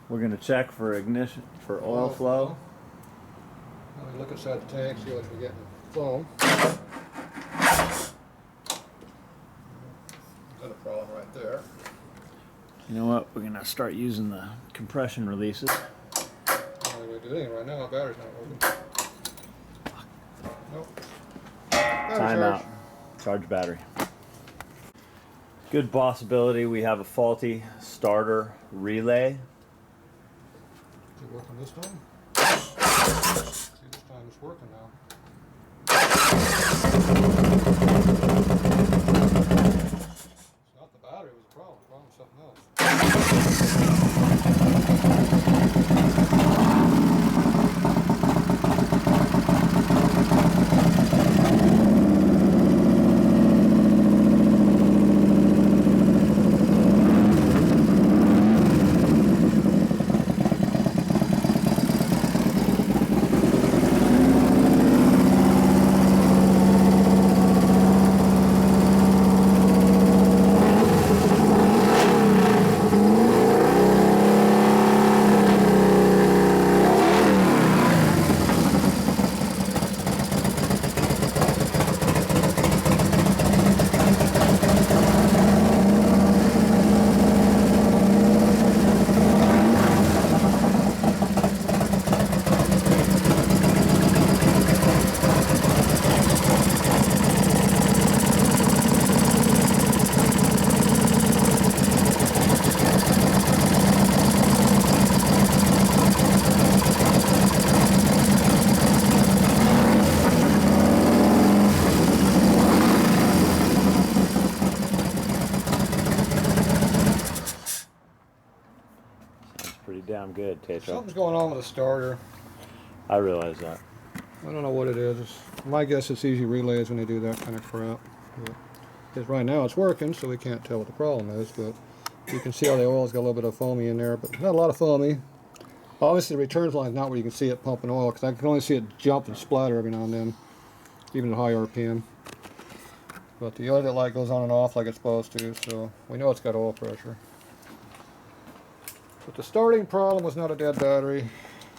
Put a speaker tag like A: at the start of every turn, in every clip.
A: We're going to check for ignition, for oil flow.
B: Now we look inside the tank, see what we're getting flow. Got a problem right there.
A: You know what? We're going to start using the compression releases.
B: Not really do anything right now. The battery's not working. Nope.
A: Timeout. Charge battery. Good possibility we have a faulty starter relay.
B: Is it working this time? See, this time it's working now. It's not the battery was the problem. The problem was something else.
A: Pretty damn good, Tatro.
B: Something's going on with the starter.
A: I realize that.
B: I don't know what it is. My guess it's easy relays when they do that kind of crap. Because right now it's working, so we can't tell what the problem is. But you can see how the oil's got a little bit of foamy in there, but not a lot of foamy. Obviously, the returns line is not where you can see it pumping oil, because I can only see it jump and splatter every now and then, even at high RPM. But the other light goes on and off like it's supposed to, so we know it's got oil pressure. But the starting problem was not a dead battery.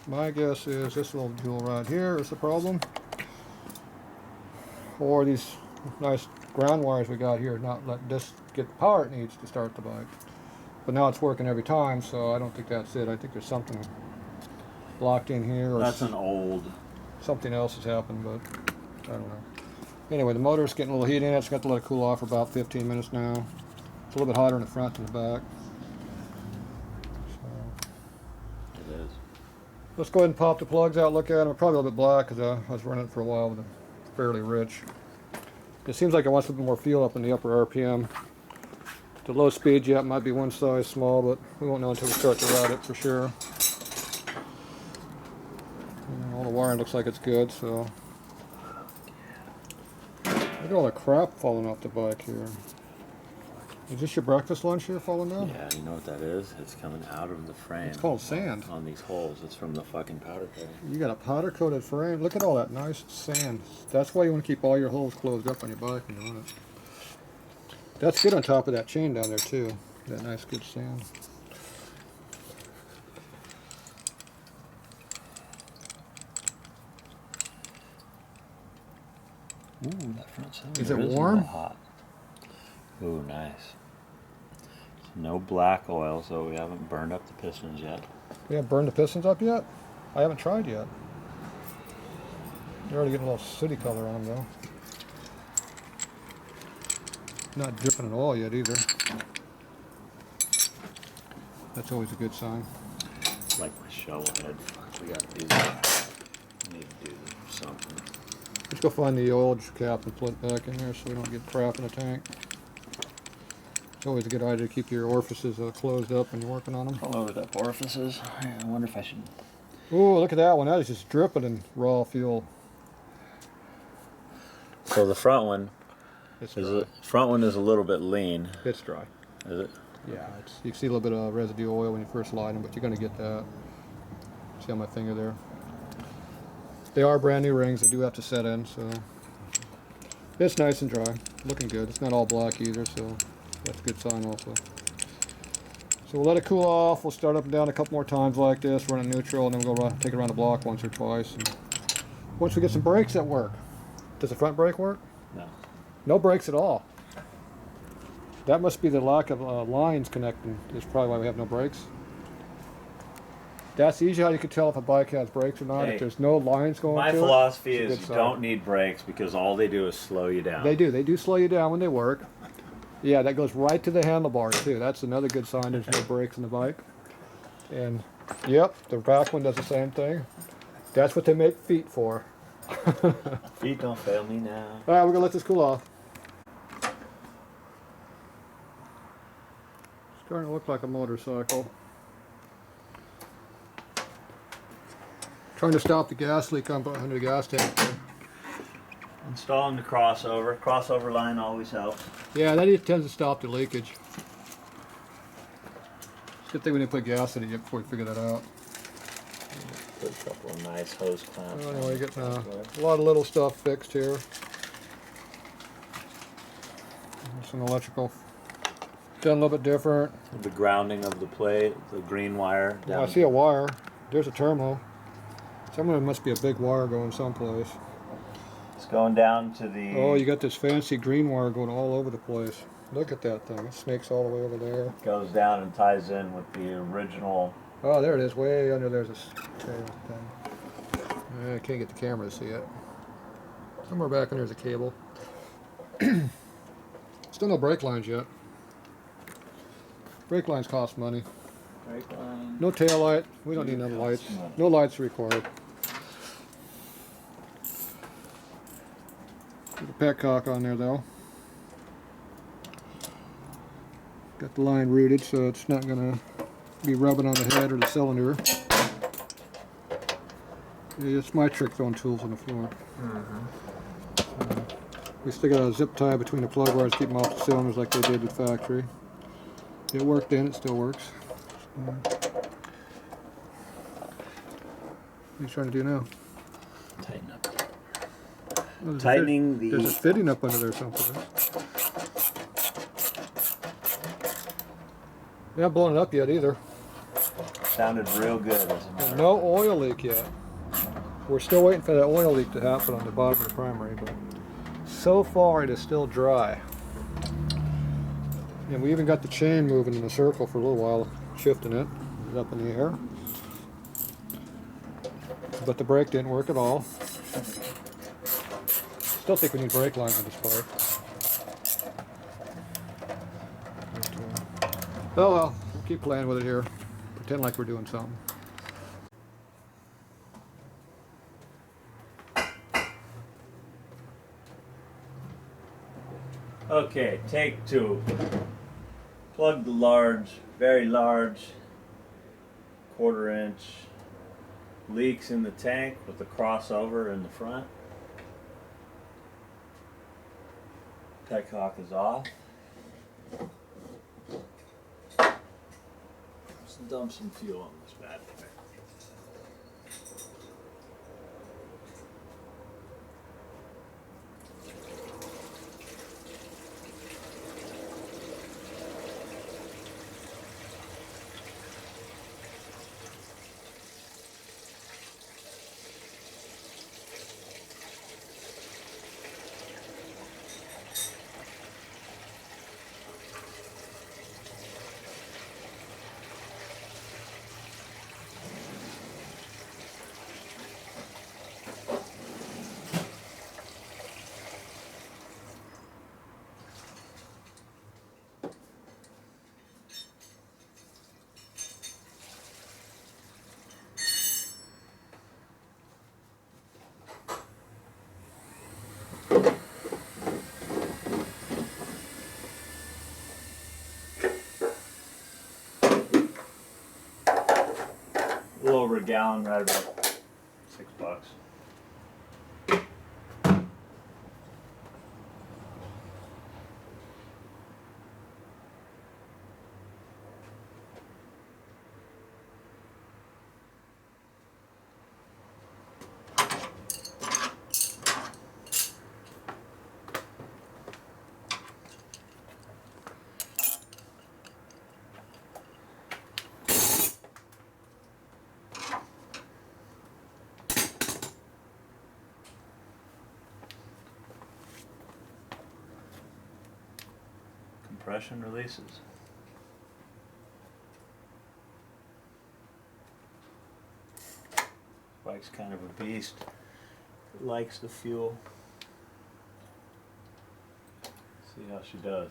B: My guess is this little jewel right here is the problem. Or these nice ground wires we got here not letting this get the power it needs to start the bike. But now it's working every time, so I don't think that's it. I think there's something blocked in here. Or
A: That's an old.
B: something else has happened, but I don't know. Anyway, the motor's getting a little heat in it. It's got to let it cool off for about 15 minutes now. It's a little bit hotter in the front than the back.
A: It is.
B: Let's go ahead and pop the plugs out, look at them. They're probably a little bit black because I was running it for a while with them fairly rich. It seems like it wants a little bit more fuel up in the upper RPM. The low speed jet might be one size small, but we won't know until we start to ride it for sure. And all the wiring looks like it's good, so. Look at all the crap falling off the bike here. Is this your breakfast lunch here falling down?
A: Yeah, you know what that is? It's coming out of the frame.
B: It's called sand.
A: On these holes. It's from the fucking powder coating.
B: You got a powder coated frame. Look at all that nice sand. That's why you want to keep all your holes closed up on your bike when you run it. That's good on top of that chain down there too. That nice good sand.
A: Ooh, that front cylinder
B: Is it
A: a
B: warm?
A: little hot. Ooh, nice. No black oil, so we haven't burned up the pistons yet.
B: We haven't burned the pistons up yet? I haven't tried yet. They're already getting a little sooty color on them though. Not dripping at all yet either. That's always a good sign.
A: Like my shovel head. Fuck, we gotta do that. We need to do something.
B: Let's go find the oil cap and put it back in there so we don't get crap in the tank. It's always a good idea to keep your orifices closed up when you're working on them.
A: Closed up orifices. I wonder if I should.
B: Ooh, look at that one. That is just dripping in raw fuel.
A: So the front one
B: It's
A: is
B: dry.
A: front one is a little bit lean.
B: It's dry.
A: Is it?
B: Yeah, you can see a little bit of residue oil when you first light them, but you're going to get that. See on my finger there? They are brand new rings. They do have to set in, so it's nice and dry. Looking good. It's not all black either, so that's a good sign also. So we'll let it cool off. We'll start up and down a couple more times like this, run it neutral, and then we'll go take it around the block once or twice. And once we get some brakes that work. Does the front brake work?
A: No.
B: No brakes at all. That must be the lack of lines connecting. Is probably why we have no brakes. That's easy how you can tell if a bike has brakes or not.
A: Hey,
B: if there's no lines going
A: my
B: to
A: philosophy
B: it,
A: is you don't need brakes because all they do is slow you down.
B: They do. They do slow you down when they work. Yeah, that goes right to the handlebars too. That's another good sign there's no brakes on the bike. And yep, the back one does the same thing. That's what they make feet for.
A: Feet don't fail me now.
B: All right, we're gonna let this cool off. Starting to look like a motorcycle. Trying to stop the gas leak on under the gas tank.
A: Installing the crossover. Crossover line always helps.
B: Yeah, that tends to stop the leakage. Good thing we didn't put gas in it yet before we figure that out.
A: Put a couple of nice hose clamps.
B: Well, anyway, getting a lot of little stuff fixed here. Some electrical done a little bit different.
A: The grounding of the plate, the green wire.
B: Well, I see a wire. There's a terminal. Somewhere must be a big wire going someplace.
A: It's going down to the...
B: Oh, you got this fancy green wire going all over the place. Look at that thing. It snakes all the way over there.
A: Goes down and ties in with the original...
B: Oh, there it is. Way under there's a tail thing. I can't get the camera to see it. Somewhere back in there's a cable. Still no brake lines yet. Brake lines cost money.
A: Brake line.
B: No tail light. We don't need no lights. No lights required. Put a petcock on there though. Got the line rooted so it's not gonna be rubbing on the head or the cylinder. Yeah, it's my trick throwing tools on the floor. We still got a zip tie between the plug wires to keep them off the cylinders like they did with factory. It worked then, it still works. What are you trying to do now?
A: Tighten up.
B: Oh,
A: Tightening the...
B: There's a fitting up under there someplace. We haven't blown it up yet either.
A: Sounded real good, as a matter of
B: No
A: fact.
B: oil leak yet. We're still waiting for that oil leak to happen on the bottom of the primary, but so far it is still dry. And we even got the chain moving in a circle for a little while, shifting it. It was up in the air. But the brake didn't work at all. Still think we need brake lines on this part. Oh well, we'll keep playing with it here. Pretend like we're doing something.
A: Okay, take two. Plug the large, very large, 1/4 inch leaks in the tank with the crossover in the front. Petcock is off. Let's dump some fuel on this bad boy. A little over a gallon, right about $6. compression releases. Bike's kind of a beast. It likes the fuel. See how she does.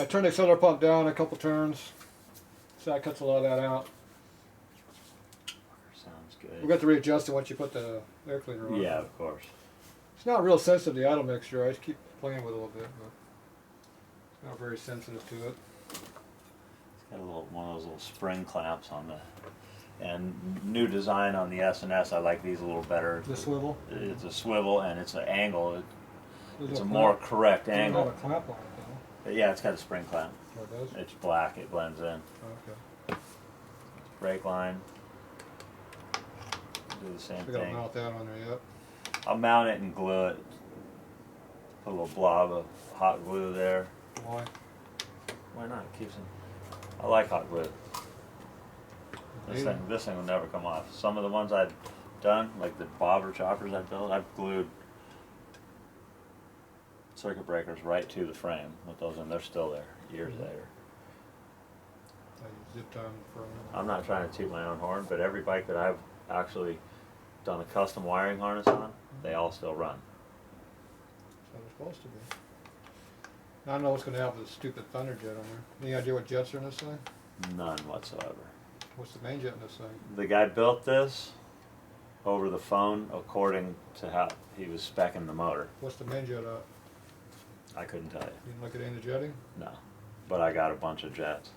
B: I turned the accelerator pump down a couple turns, so that cuts a lot of that out.
A: Sounds good.
B: We got to readjust it once you put the air cleaner on.
A: Yeah, of course.
B: It's not real sensitive, the idle mixture. I just keep playing with it a little bit, but it's not very sensitive to it.
A: It's got a little one of those little spring clamps on the, and new design on the S&S. I like these a little better.
B: The swivel?
A: It's a swivel and it's an angle.
B: There's
A: It's a
B: no
A: more
B: clamp.
A: correct
B: It doesn't
A: angle.
B: have a clamp on it, though.
A: Yeah, it's got a spring clamp.
B: Oh, it does?
A: It's black. It blends in.
B: Okay.
A: Brake line. Do the same
B: We gotta
A: thing.
B: mount that on there yet.
A: I'll mount it and glue it. Put a little blob of hot glue there.
B: Why?
A: Why not? It keeps it. I like hot glue. This thing will never come off. Some of the ones I've done, like the bobber choppers I've built, I've glued circuit breakers right to the frame with those, and they're still there years later.
B: I use zip time for
A: I'm not trying to toot my own horn, but every bike that I've actually done a custom wiring harness on, they all still run.
B: That's how they're supposed to be. I don't know what's going to happen with the stupid Thunder jet on there. Any idea what jets are in this thing?
A: None whatsoever.
B: What's the main jet in this thing?
A: The guy built this over the phone according to how he was speccing the motor.
B: What's the main jet at?
A: I couldn't tell you.
B: You didn't look at any of the jetting?
A: No. But I got a bunch of jets.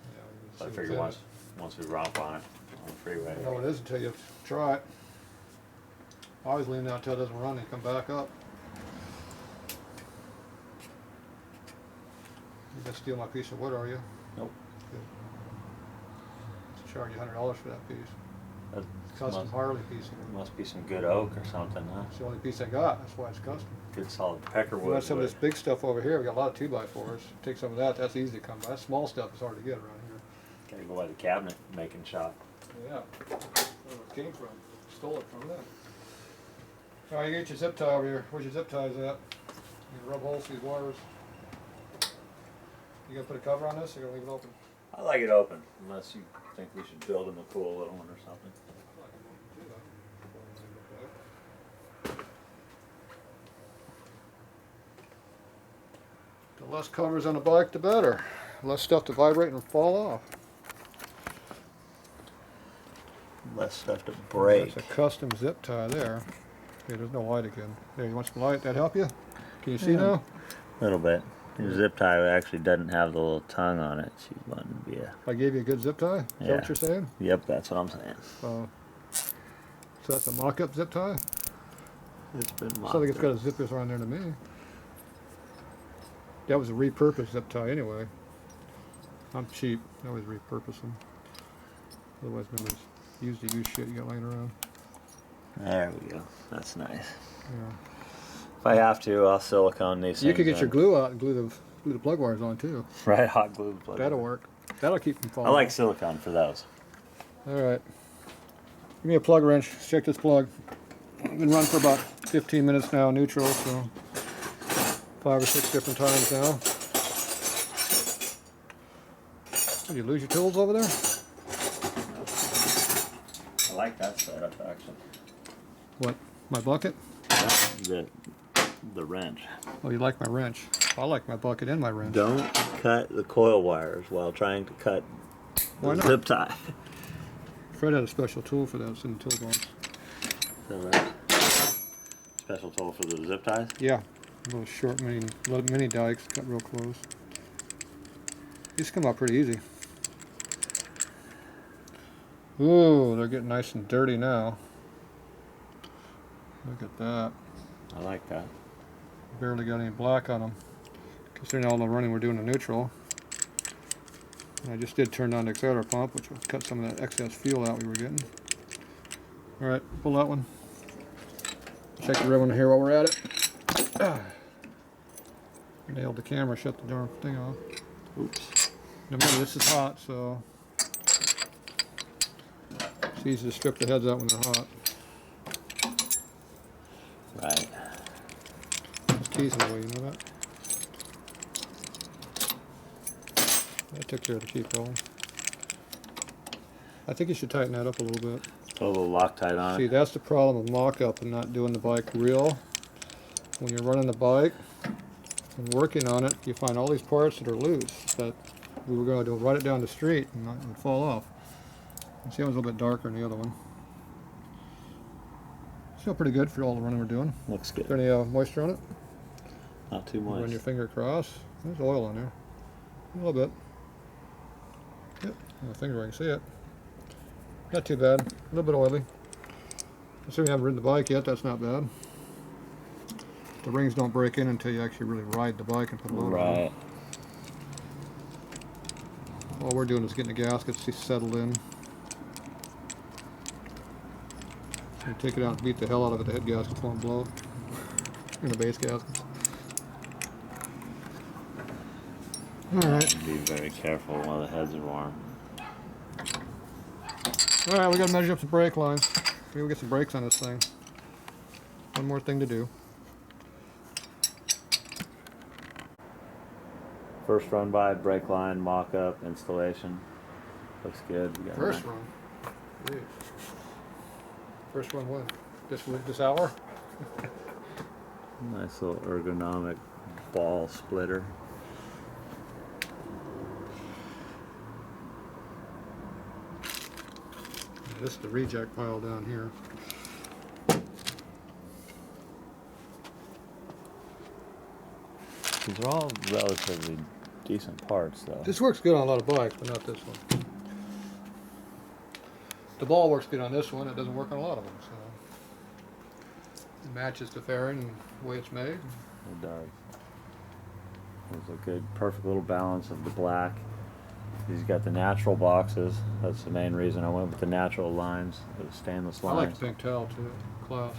B: Yeah, you
A: So I
B: see
A: figured
B: what's
A: once we romp on it, on the freeway.
B: I know it is until you try it. I always leave it out until it doesn't run and come back up. You gonna steal my piece of wood, are you?
A: Nope.
B: Good. I'll charge you $100 for that piece.
A: That
B: Custom Harley piece of wood.
A: must be some good oak or something, huh?
B: It's the only piece I got, that's why it's custom.
A: Good solid pecker
B: We
A: wood.
B: got some of this big stuff over here, we got a lot of 2x4s. Take some of that, that's easy to come by. That small stuff is hard to get around here.
A: Gotta go by the cabinet making shop.
B: Yeah, that's where it came from. Stole it from them. All right, you get your zip tie over here. Where's your zip ties at? You can rub holes through these wires. You gonna put a cover on this or you gonna leave it open?
A: I like it open, unless you think we should build him a cool little one or something.
B: The less covers on the bike, the better. Less stuff to vibrate and fall off.
A: Less stuff to break.
B: That's a custom zip tie there. Okay, there's no light again. There, you want some light? That help you? Can you see now?
A: A little bit. Your zip tie actually doesn't have the little tongue on it. She's wanting to be a...
B: I gave you a good zip tie? Is that what you're saying?
A: Yep, that's what I'm saying.
B: So that's a mock-up zip tie?
A: It's been
B: I think it's got a zip this around there to me. That was a repurposed zip tie anyway. I'm cheap. I always repurpose them. Otherwise, nobody's used to use shit you got laying around.
A: There we go. That's nice.
B: Yeah.
A: If I have to, I'll silicone these things.
B: You could get your
A: in.
B: give out and glue the plug wires on too.
A: Right, hot glue. Plug
B: That'll
A: in.
B: work. That'll keep them
A: I
B: falling.
A: like silicone for those.
B: All right. Give me a plug wrench. Let's check this plug. I've been running for about 15 minutes now, neutral, so 5 or 6 different times now. Did you lose your tools over there?
A: I like that setup actually.
B: What? My bucket?
A: The wrench.
B: Oh, you like my wrench? I like my bucket and my wrench.
A: Don't cut the coil wires while trying to cut
B: Why
A: the
B: not?
A: zip tie.
B: Fred had a special tool for that. It's in the toolbox.
A: So that's special tool for the zip ties.
B: Yeah, little short mini dikes cut real close. These come out pretty easy. Ooh, they're getting nice and dirty now. Look at that.
A: I like that.
B: Barely got any black on them. Considering all the running we're doing in neutral. And I just did turn on the accelerator pump, which will cut some of that excess fuel out we were getting. Alright, pull that one. Check the ribbon here while we're at it. Nailed the camera, shut the darn thing off.
A: Oops.
B: Remember, this is hot, so it's easy to strip the heads out when they're hot.
A: Right.
B: Those keys in the way, you know that? That took care of the key problem. I think you should tighten that up a little bit.
A: Put a little Loctite on
B: See,
A: it.
B: that's the problem with mock-up and not doing the bike real. When you're running the bike and working on it, you find all these parts that are loose that we were going to ride it down the street and fall off. You see, that was a little bit darker than the other one. Still pretty good for all the running we're doing.
A: Looks
B: Is there
A: good.
B: any moisture on it?
A: Not too
B: Run your
A: much.
B: finger across. There's oil on there. A little bit. Yep, my finger, I can see it. Not too bad. A little bit oily. Assuming you haven't ridden the bike yet, that's not bad. The rings don't break in until you actually really ride the bike and put a load on it.
A: Right.
B: All we're doing is getting the gaskets settled in. So you take it out and beat the hell out of it, the head gaskets won't blow. And the base gaskets. Alright.
A: Be very careful while the heads are warm.
B: Alright, we gotta measure up some brake lines. Maybe we'll get some brakes on this thing. One more thing to do.
A: First run by, brake line, mock-up, installation. Looks good. We got
B: First
A: that.
B: run. Jeez. First one when? This hour?
A: Nice little ergonomic ball splitter.
B: This is the reject pile down here.
A: These are all relatively decent parts, though.
B: This works good on a lot of bikes, but not this one. The ball works good on this one. It doesn't work on a lot of them. So it matches the fairing and the way it's made.
A: It does. There's a good, perfect little balance of the black. He's got the natural boxes. That's the main reason I went with the natural lines, the stainless
B: I
A: lines.
B: like the pink towel too. Class.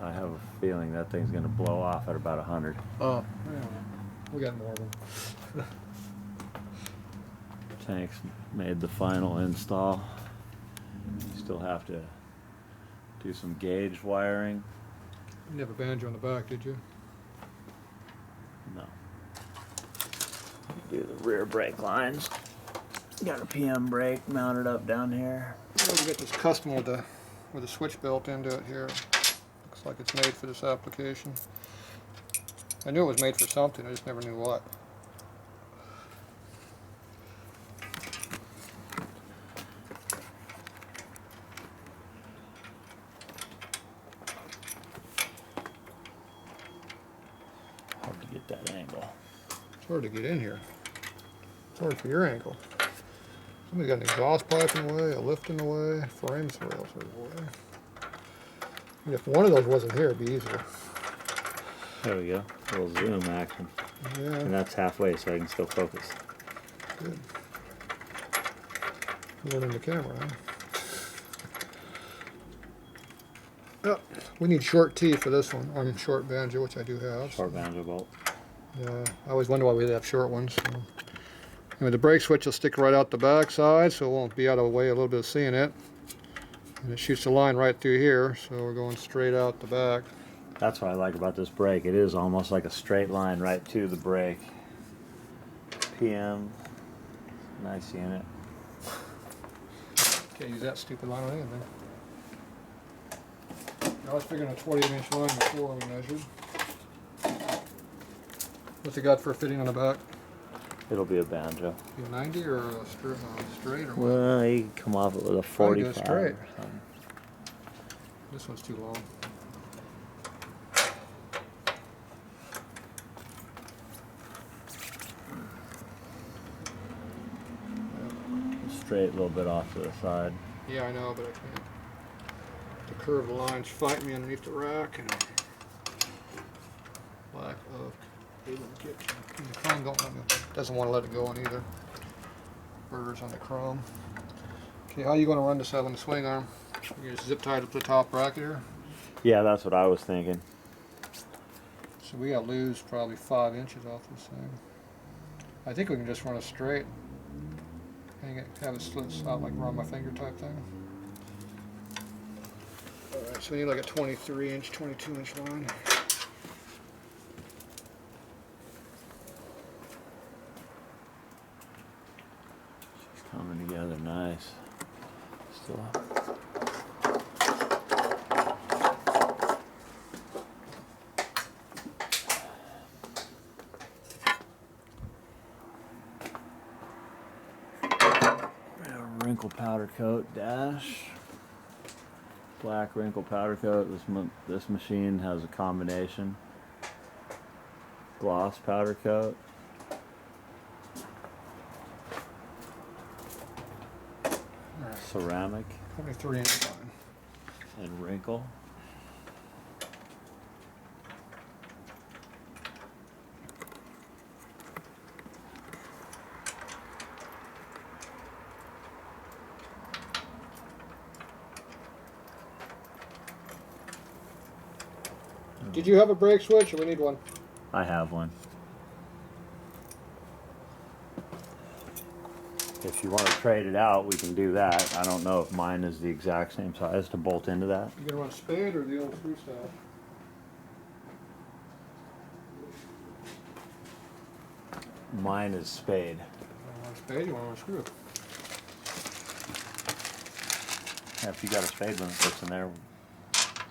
A: I have a feeling that thing's going to blow off at about 100.
B: Oh, yeah. We got more of them.
A: Tanks made the final install. Still have to do some gauge wiring.
B: You didn't have a banjo on the back, did you?
A: No. Do the rear brake lines. Got a PM brake mounted up down here.
B: Well, we got this custom with a switch built into it here. Looks like it's made for this application. I knew it was made for something, I just never knew what.
A: Hard to get that angle.
B: It's hard to get in here. It's hard for your ankle. Somebody got an exhaust pipe in the way, a lift in the way, frames rails are in the way. And if one of those wasn't here, it'd be easier.
A: There we go. A little zoom action.
B: Yeah,
A: And that's halfway, so I can still focus.
B: good. Learning the camera, huh? Oh, we need short T for this one. I mean short banjo, which I do have.
A: Short banjo bolt.
B: Yeah, I always wonder why we have short ones. So. Anyway, the brake switch will stick right out the back side, so it won't be out of the way a little bit of seeing it. And it shoots a line right through here, so we're going straight out the back.
A: That's what I like about this brake. It is almost like a straight line right to the brake. PM. Nice unit.
B: Can't use that stupid line on anything. I was figuring a 28-inch line before we measured. What's it got for a fitting on the back?
A: It'll be a banjo.
B: Be a 90 or a straight or what?
A: Well, you can come off it with a 45
B: straight.
A: or something.
B: This one's too long.
A: Straight a little bit off to the side.
B: Yeah, I know, but I can't. The curved lines fight me underneath the rack and lack of able to get the chrome doesn't want to let it go on either. Burrs on the chrome. Okay, how are you going to run this out on the swing arm? You just zip tie it up to the top bracket here.
A: Yeah, that's what I was thinking.
B: So we got to lose probably 5 inches off this thing. I think we can just run it straight. Hang it, have it slits out like around my finger type thing. Alright, so we need like a 23-inch, 22-inch line.
A: She's coming together nice. Still up. Wrinkle powder coat dash. Black wrinkle powder coat. This machine has a combination. Gloss powder coat.
B: Alright,
A: Ceramic
B: 23-inch line.
A: and wrinkle.
B: Did you have a brake switch or we need one?
A: I have one. If you want to trade it out, we can do that. I don't know if mine is the exact same size to bolt into that.
B: You gonna run spade or the old screw style?
A: Mine is spade.
B: You wanna run spade, you wanna run screw?
A: Yeah, if you got a spade one that fits in there.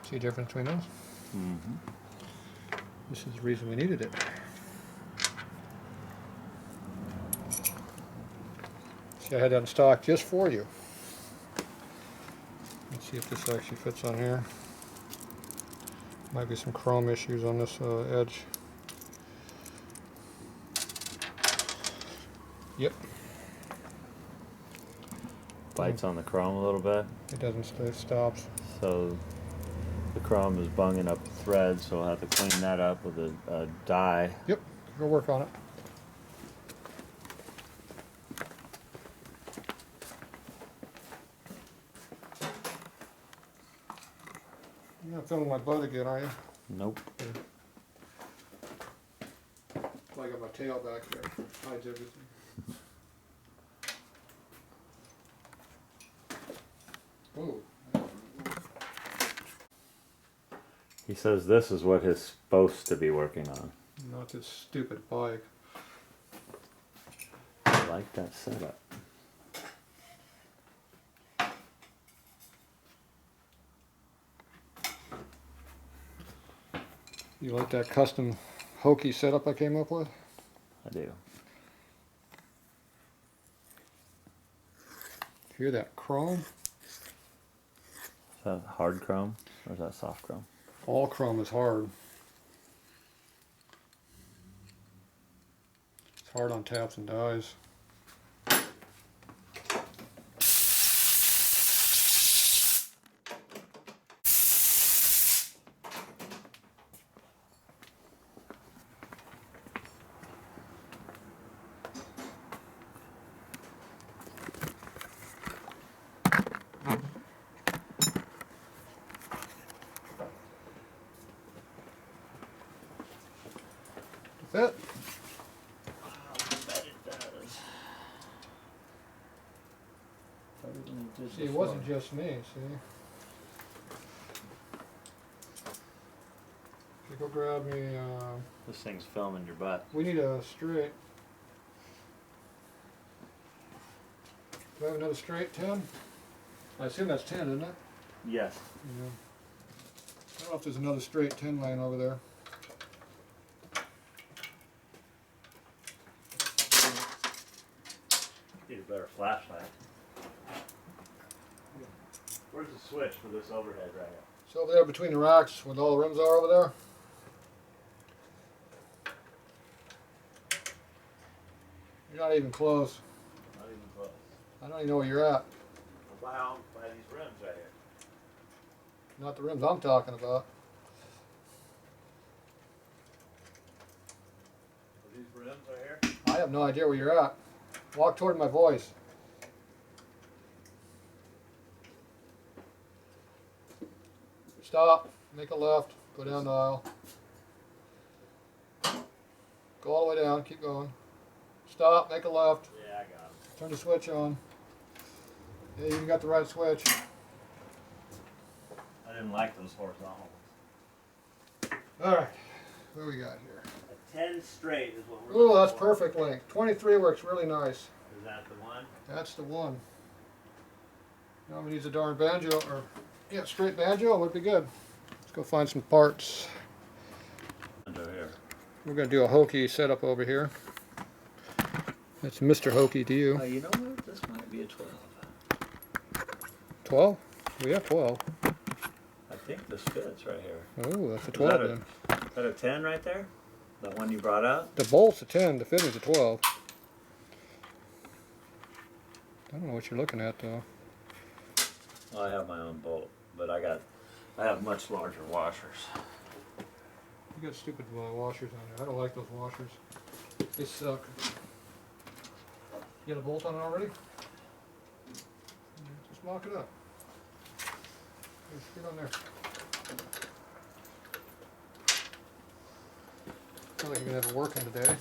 B: See the difference between those?
A: Mm-hmm.
B: This is the reason we needed it. See, I had that in stock just for you. Let's see if this actually fits on here. Might be some chrome issues on this edge. Yep.
A: bites on the chrome a little bit.
B: It doesn't stay, it stops.
A: So the chrome is bunging up the thread, so we'll have to clean that up with a dye.
B: Yep, go work on it. You're not filming my butt again, are you?
A: Nope.
B: I got my tail back there. Hides everything. Ooh.
A: He says this is what he's supposed to be working on.
B: Not this stupid bike.
A: I like that setup.
B: You like that custom hokey setup I came up with?
A: I do.
B: Hear that chrome?
A: Is that hard chrome or is that soft chrome?
B: All chrome is hard. It's hard on taps and dies. That see, it wasn't just me, see? Okay, go grab me,
A: This thing's filming your butt.
B: we need a straight. Do I have another straight 10? I assume that's 10, isn't it?
A: Yes.
B: Yeah. I don't know if there's another straight 10 laying over there.
A: Need a better flashlight. Where's the switch for this overhead right here?
B: It's over there between the racks where all the rims are over there. You're not even close.
A: Not even close.
B: I don't even know where you're at.
A: Wow, by these rims right here.
B: Not the rims I'm talking about.
A: Are these rims right here?
B: I have no idea where you're at. Walk toward my voice. Stop. Make a left. Go down the aisle. Go all the way down. Keep going. Stop. Make a left.
A: Yeah, I got it.
B: Turn the switch on. Yeah, you got the right switch.
A: I didn't like those horizontal ones.
B: Alright. What do we got here?
A: A 10 straight is what we're
B: Ooh,
A: looking
B: that's
A: for.
B: perfect length. 23 works really nice.
A: Is that the one?
B: That's the one. Now we need a darn banjo, or yeah, straight banjo would be good. Let's go find some parts.
A: Under here.
B: We're going to do a hokey setup over here. That's Mr. Hokey to you.
A: You know what? This might be a 12.
B: 12? We have 12.
A: I think this fits right here.
B: Oh, that's a
A: Is
B: 12
A: that
B: then.
A: Is that a 10 right there? The one you brought out?
B: The bolt's a 10, the fitting's a 12. I don't know what you're looking at though.
A: Well, I have my own bolt, but I have much larger washers.
B: You got stupid washers on there. I don't like those washers. They suck. You got a bolt on it already? Just lock it up. Just get on there. Sounds like you're gonna have it working today.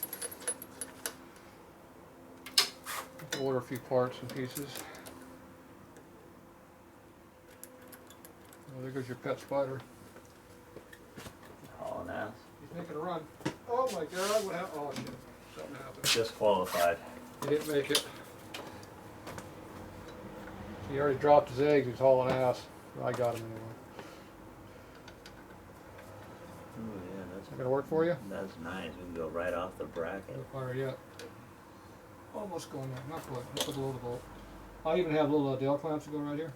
B: Order a few parts and pieces. Oh, there goes your pet spider.
A: Hauling ass.
B: He's making a run. Oh my god, what happened? Oh shit, something happened.
A: Disqualified.
B: He didn't make it. He already dropped his eggs, he's hauling ass. I got him anyway.
A: Ooh, yeah,
B: Is that gonna work for you?
A: that's nice. We can go right off the bracket.
B: Not fire yet. Almost going there, not quite. Let's put a little bolt. I even have little Dale clamps that go right here.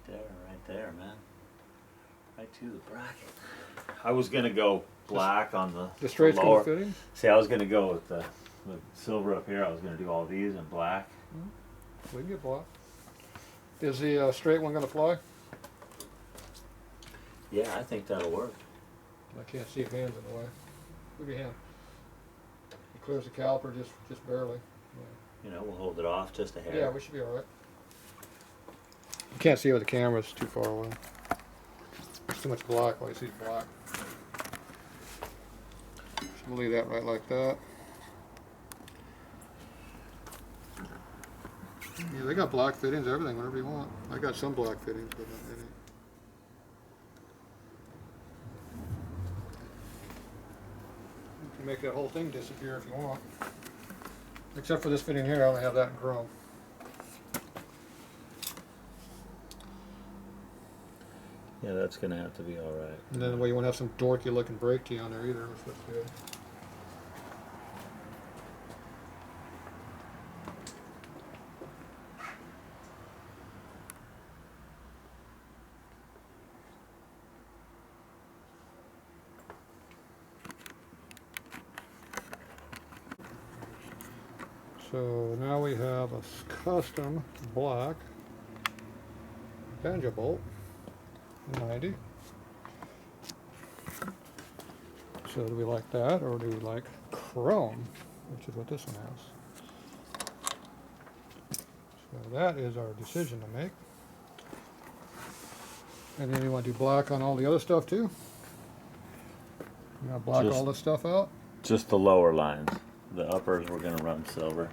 A: Right there, man. Right to the bracket. I was gonna go black on
B: The straight's going
A: lower.
B: to fit in?
A: See, I was gonna go with the silver up here. I was gonna do all these in black.
B: We can get black. Is the straight one going to fly?
A: Yeah, I think that'll work.
B: I can't see if hand's in the way. Look at him. He clears the caliper just barely.
A: You know, we'll hold it off just a hair.
B: Yeah, we should be all right. You can't see it with the camera, it's too far away. There's too much black, all you see is black. So we'll leave that right like that. Yeah, they got black fittings, everything, whatever you want. I got some black fittings, but not many. You can make that whole thing disappear if you want. Except for this fitting here, I only have that in chrome.
A: Yeah, that's gonna have to be all right.
B: And then you won't have some dorky looking brake tee on there either, which looks good. So now we have a custom black banjo bolt, 90. So do we like that, or do we like chrome, which is what this one has? So that is our decision to make. And then you want to do black on all the other stuff too? You want to black all this stuff out?
A: Just the lower lines. The uppers we're gonna run silver.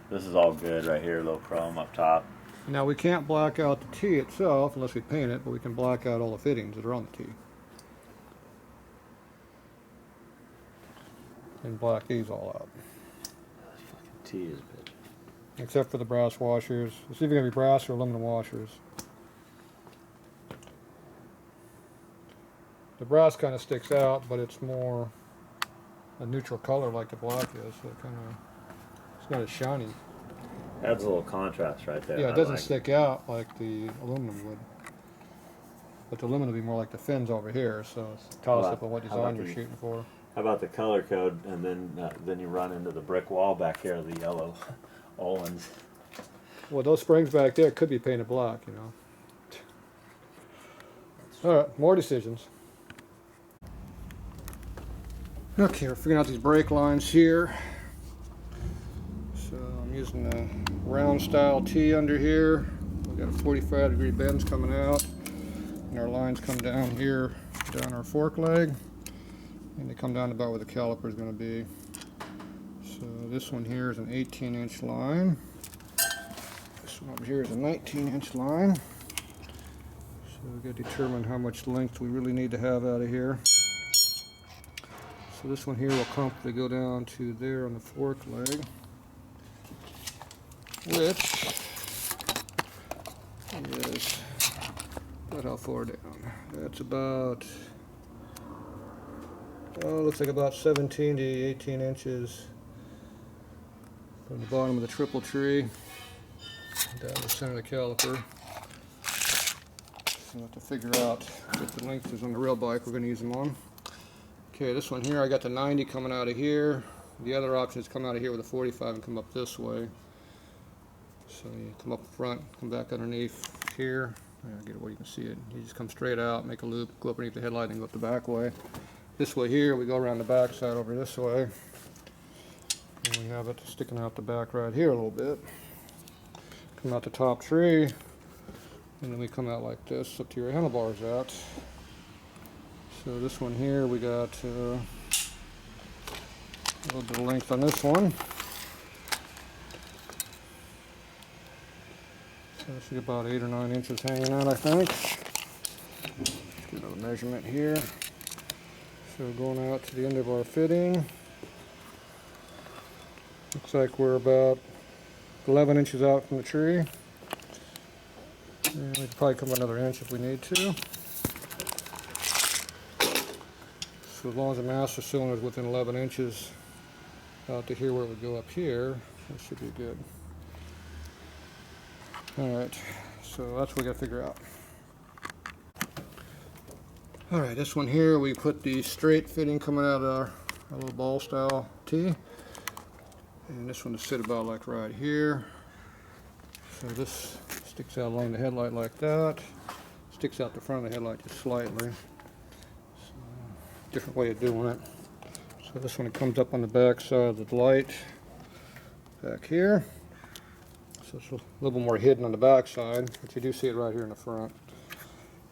A: This is all good right here, little chrome up top.
B: Now we can't black out the tee itself unless we paint it, but we can black out all the fittings that are on the tee. And black these all out.
A: This fucking tee is big.
B: Except for the brass washers. It's either going to be brass or aluminum washers. The brass kind of sticks out, but it's more a neutral color like the black is, so it kind of, it's not as shiny.
A: Adds a little contrast right there.
B: Yeah, it doesn't stick out like the aluminum would. But the aluminum would be more like the fins over here, so it's a toss-up of what design you're shooting for.
A: How about the color code, and then you run into the brick wall back here, the yellow Olins.
B: Well, those springs back there could be painted black, you know. All right, more decisions. Okay, we're figuring out these brake lines here. So I'm using a round style T under here. We've got a 45-degree bends coming out. And our lines come down here, down our fork leg. And they come down about where the caliper is going to be. So this one here is an 18-inch line. This one over here is a 19-inch line. So we've got to determine how much length we really need to have out of here. So this one here will comfortably go down to there on the fork leg, which is about how far down? That's about, looks like about 17 to 18 inches from the bottom of the triple tree down the center of the caliper. So we'll have to figure out what the length is on the real bike we're going to use them on. Okay, this one here, I got the 90 coming out of here. The other option is come out of here with a 45 and come up this way. So you come up front, come back underneath here. I'll get it where you can see it. You just come straight out, make a loop, go up underneath the headlight, and go up the back way. This way here, we go around the back side over this way. And we have it sticking out the back right here a little bit. Come out the top tree, and then we come out like this up to your handlebars out. So this one here, we got a little bit of length on this one. So I see about 8 or 9 inches hanging out, I think. Let's get another measurement here. So going out to the end of our fitting. Looks like we're about 11 inches out from the tree. And we could probably come another inch if we need to. So as long as the master cylinder is within 11 inches out to here where it would go up here, that should be good. Alright, so that's what we got to figure out. Alright, this one here, we put the straight fitting coming out of our little ball style T. And this one will sit about like right here. So this sticks out along the headlight like that. Sticks out the front of the headlight just slightly. So, different way of doing it. So this one comes up on the back side of the light. Back here. So it's a little bit more hidden on the back side, but you do see it right here in the front.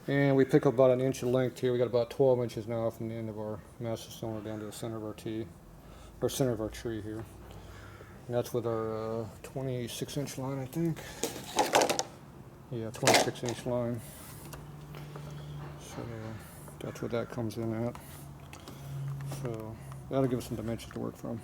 B: And we pick up about an inch of length here. We got about 12 inches now from the end of our master cylinder down to the center of our T, or center of our tree here. And that's with our 26-inch line, I think. Yeah, 26-inch line. So that's what that comes in at. So that'll give us some dimensions to work from.